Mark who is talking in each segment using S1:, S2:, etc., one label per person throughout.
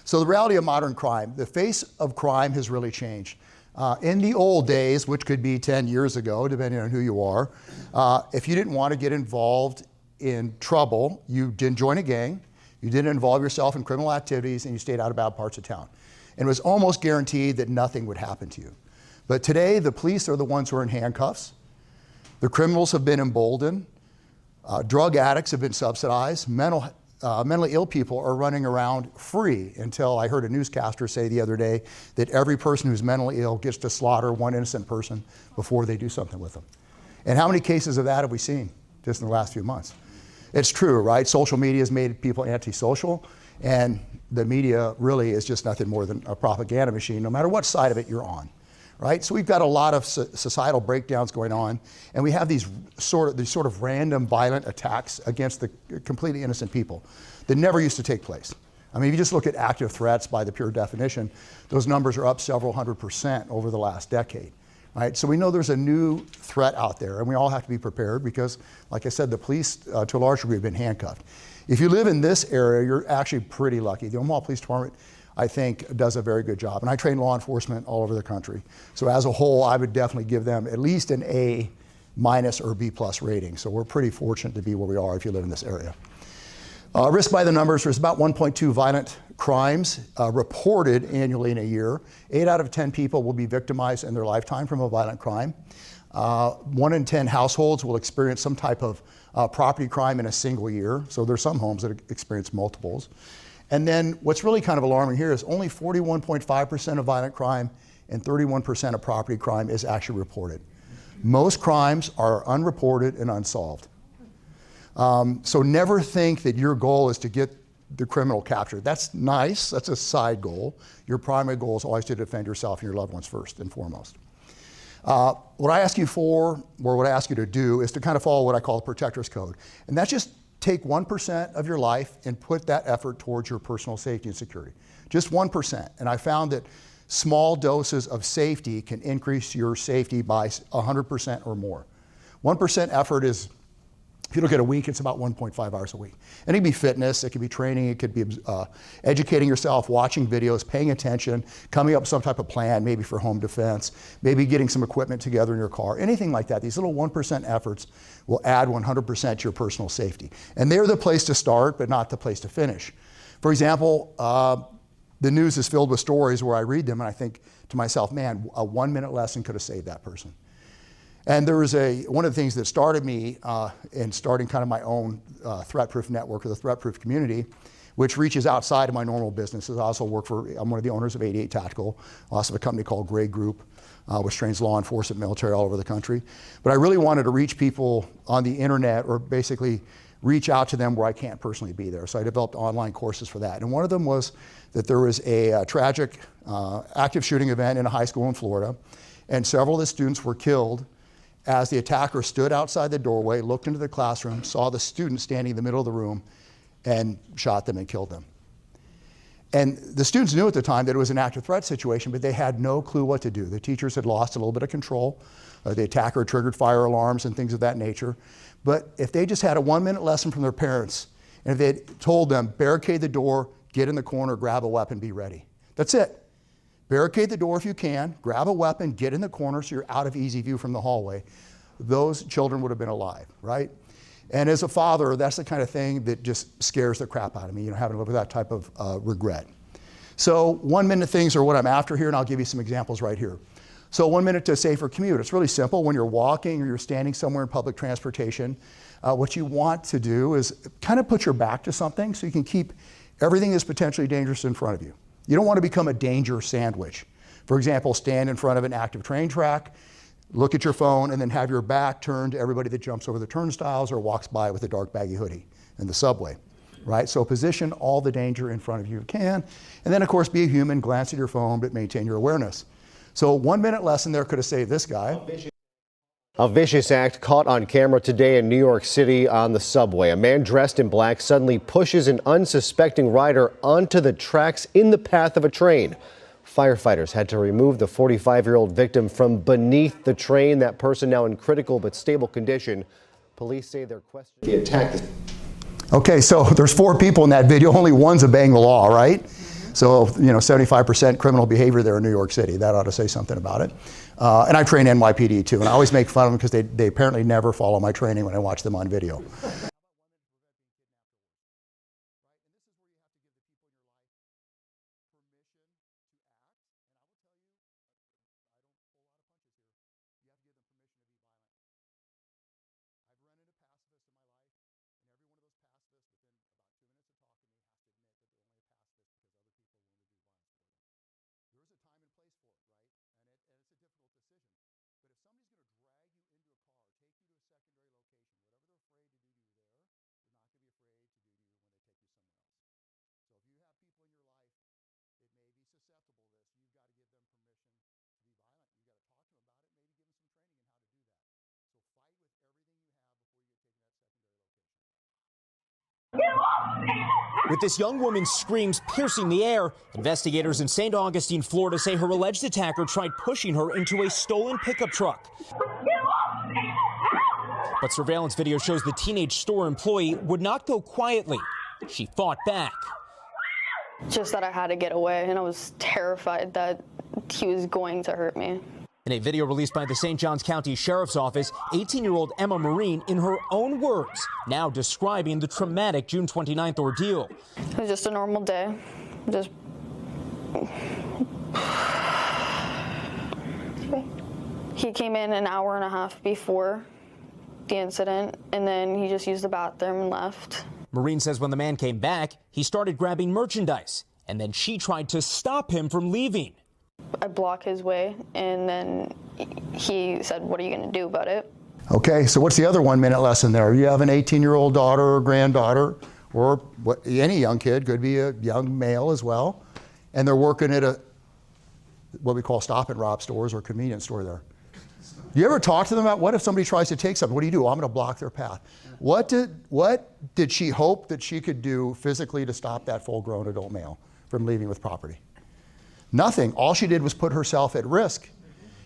S1: So the reality of modern crime, the face of crime has really changed. In the old days, which could be 10 years ago, depending on who you are, if you didn't want to get involved in trouble, you didn't join a gang, you didn't involve yourself in criminal activities, and you stayed out of bad parts of town. And it was almost guaranteed that nothing would happen to you. But today, the police are the ones who are in handcuffs. The criminals have been emboldened. Drug addicts have been subsidized. Mentally ill people are running around free, until I heard a newscaster say the other day that every person who's mentally ill gets to slaughter one innocent person before they do something with them. And how many cases of that have we seen just in the last few months? It's true, right? Social media has made people antisocial, and the media really is just nothing more than a propaganda machine, no matter what side of it you're on. Right? So we've got a lot of societal breakdowns going on, and we have these sort of random violent attacks against the completely innocent people that never used to take place. I mean, if you just look at active threats by the pure definition, those numbers are up several 100% over the last decade. Right? So we know there's a new threat out there, and we all have to be prepared because, like I said, the police to a large degree have been handcuffed. If you live in this area, you're actually pretty lucky. The Omaha Police Department, I think, does a very good job. And I train law enforcement all over the country. So as a whole, I would definitely give them at least an A- or B+ rating. So we're pretty fortunate to be where we are if you live in this area. Risk by the numbers, there's about 1.2 violent crimes reported annually in a year. 8 out of 10 people will be victimized in their lifetime from a violent crime. 1 in 10 households will experience some type of property crime in a single year. So there's some homes that experience multiples. And then what's really kind of alarming here is only 41.5% of violent crime and 31% of property crime is actually reported. Most crimes are unreported and unsolved. So never think that your goal is to get the criminal captured. That's nice, that's a side goal. Your primary goal is always to defend yourself and your loved ones first and foremost. What I ask you for, or what I ask you to do, is to kind of follow what I call the protector's code. And that's just take 1% of your life and put that effort towards your personal safety and security. Just 1%. And I found that small doses of safety can increase your safety by 100% or more. 1% effort is, if you look at a week, it's about 1.5 hours a week. And it can be fitness, it could be training, it could be educating yourself, watching videos, paying attention, coming up with some type of plan, maybe for home defense, maybe getting some equipment together in your car, anything like that. These little 1% efforts will add 100% to your personal safety. And they're the place to start, but not the place to finish. For example, the news is filled with stories where I read them and I think to myself, man, a 1-minute lesson could have saved that person. And there was one of the things that started me in starting kind of my own threat-proof network, or the threat-proof community, which reaches outside of my normal businesses. I also work for, I'm one of the owners of 88 Tactical. I also have a company called Gray Group, which trains law enforcement military all over the country. But I really wanted to reach people on the internet, or basically reach out to them where I can't personally be there. So I developed online courses for that. And one of them was that there was a tragic active shooting event in a high school in Florida, and several of the students were killed as the attacker stood outside the doorway, looked into the classroom, saw the student standing in the middle of the room, and shot them and killed them. And the students knew at the time that it was an active threat situation, but they had no clue what to do. The teachers had lost a little bit of control. The attacker triggered fire alarms and things of that nature. But if they just had a 1-minute lesson from their parents, and if they had told them, barricade the door, get in the corner, grab a weapon, be ready. That's it. Barricade the door if you can, grab a weapon, get in the corner so you're out of easy view from the hallway. Those children would have been alive, right? And as a father, that's the kind of thing that just scares the crap out of me, having to live with that type of regret. So 1-minute things are what I'm after here, and I'll give you some examples right here. So 1 minute to a safer commute. It's really simple. When you're walking or you're standing somewhere in public transportation, what you want to do is kind of put your back to something so you can keep everything that's potentially dangerous in front of you. You don't want to become a danger sandwich. For example, stand in front of an active train track, look at your phone, and then have your back turned to everybody that jumps over the turnstiles or walks by with a dark baggy hoodie in the subway, right? So position all the danger in front of you can. And then, of course, be a human, glance at your phone, but maintain your awareness. So a 1-minute lesson there could have saved this guy.
S2: A vicious act caught on camera today in New York City on the subway. A man dressed in black suddenly pushes an unsuspecting rider onto the tracks in the path of a train. Firefighters had to remove the 45-year-old victim from beneath the train. That person now in critical but stable condition. Police say they're questioning the attack.
S1: Okay, so there's 4 people in that video. Only one's obeying the law, right? So, 75% criminal behavior there in New York City. That ought to say something about it. And I train NYPD too, and I always make fun of them because they apparently never follow my training when I watch them on video.
S3: With this young woman's screams piercing the air, investigators in St. Augustine, Florida say her alleged attacker tried pushing her into a stolen pickup truck. But surveillance video shows the teenage store employee would not go quietly. She fought back.
S4: Just that I had to get away, and I was terrified that he was going to hurt me.
S3: In a video released by the St. Johns County Sheriff's Office, 18-year-old Emma Marine, in her own words, now describing the traumatic June 29th ordeal.
S4: It was just a normal day. He came in an hour and a half before the incident, and then he just used the bathroom and left.
S3: Marine says when the man came back, he started grabbing merchandise, and then she tried to stop him from leaving.
S4: I blocked his way, and then he said, "What are you going to do about it?"
S1: Okay, so what's the other 1-minute lesson there? You have an 18-year-old daughter or granddaughter, or any young kid, could be a young male as well, and they're working at what we call stop and rob stores or convenience store there. You ever talk to them about what if somebody tries to take something? What do you do? Oh, I'm going to block their path. What did she hope that she could do physically to stop that full-grown adult male from leaving with property? Nothing. All she did was put herself at risk.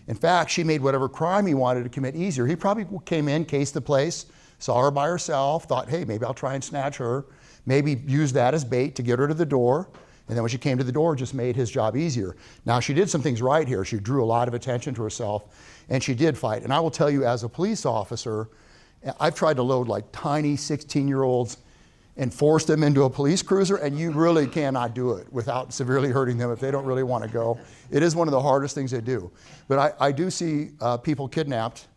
S1: In fact, she made whatever crime he wanted to commit easier. He probably came in, cased the place, saw her by herself, thought, hey, maybe I'll try and snatch her, maybe use that as bait to get her to the door. And then when she came to the door, just made his job easier. Now, she did some things right here. She drew a lot of attention to herself, and she did fight. And I will tell you, as a police officer, I've tried to load like tiny 16-year-olds and force them into a police cruiser, and you really cannot do it without severely hurting them if they don't really want to go. It is one of the hardest things they do. But I do see people kidnapped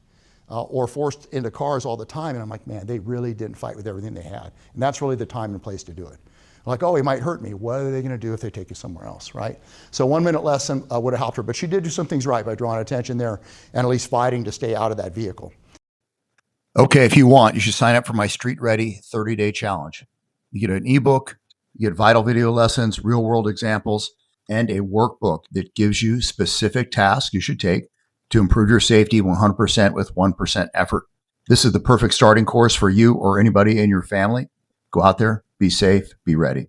S1: or forced into cars all the time, and I'm like, man, they really didn't fight with everything they had. And that's really the time and place to do it. Like, oh, he might hurt me. What are they going to do if they take you somewhere else, right? So 1-minute lesson would have helped her, but she did do some things right by drawing attention there and at least fighting to stay out of that vehicle. Okay, if you want, you should sign up for my Street Ready 30-day challenge. You get an ebook, you get vital video lessons, real world examples, and a workbook that gives you specific tasks you should take to improve your safety 100% with 1% effort. This is the perfect starting course for you or anybody in your family. Go out there, be safe, be ready.